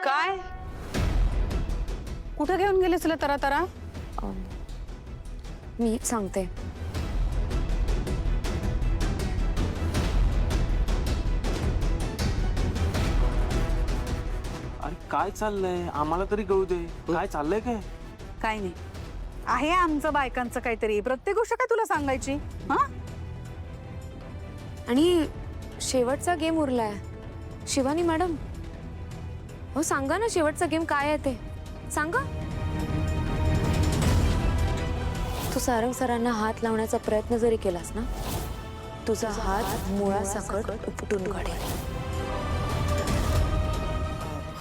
काय कुठे घेऊन गेलीस तुला तरा तरा? मी सांगते. अरे काय चाललंय? आम्हाला तरी कळू दे. काय चाललंय? काय नाही आहे आमचं बायकांचं काहीतरी. प्रत्येक गोष्ट काय तुला सांगायची? हा आणि शेवटचा गेम उरलाय. शिवानी मॅडम, हो सांगा ना, शेवटचा गेम काय आहे ते सांगा. तू सारंग सरांना हात लावण्याचा प्रयत्न जरी केलास ना, तुझा हात मुळासकट उपटून काढेल.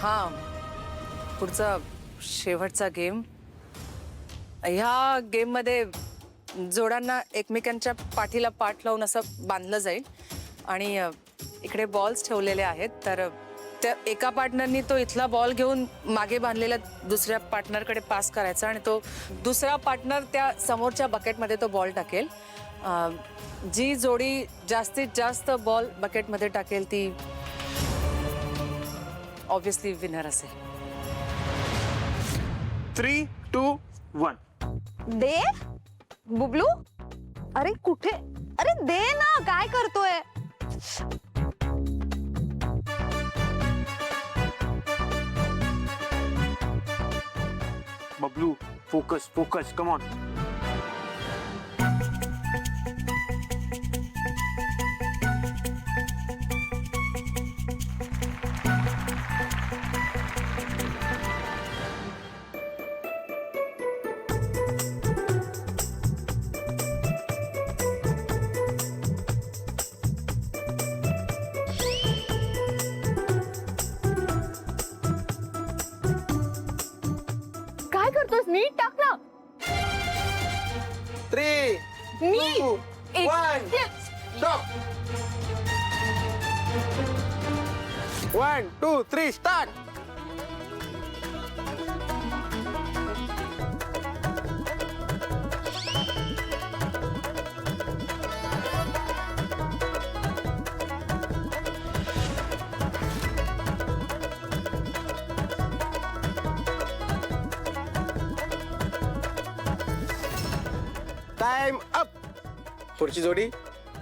हा, पुढचा शेवटचा गेम. ह्या गेम मध्ये जोड्यांना एकमेकांच्या पाठीला पाठ लावून असं बांधलं जाईल आणि इकडे बॉल्स ठेवलेले आहेत. तर त्या एका पार्टनरनी तो इथला बॉल घेऊन मागे बांधलेल्या दुसऱ्या पार्टनरकडे पास करायचा आणि तो दुसरा पार्टनर त्या समोरच्या बकेटमध्ये तो बॉल टाकेल. जी जोडी जास्तीत जास्त बॉल बकेटमध्ये टाकेल ती ऑब्वियसली विनर असेल. 3, 2, 1. दे बुबलू. अरे कुठे? अरे दे ना, काय करतोय? Bablu, focus focus, come on. काय करतोस? नीट टाक ना. 3, 2, 1. Stop. 1, 2, 3, start. Time up. पुढची जोडी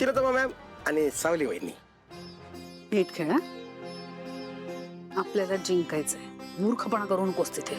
तिलोत्तमा मॅम आणि सावली वहिनी. नीट खेळ. आपल्याला जिंकायचंय. मूर्खपणा करू नकोस तिथे.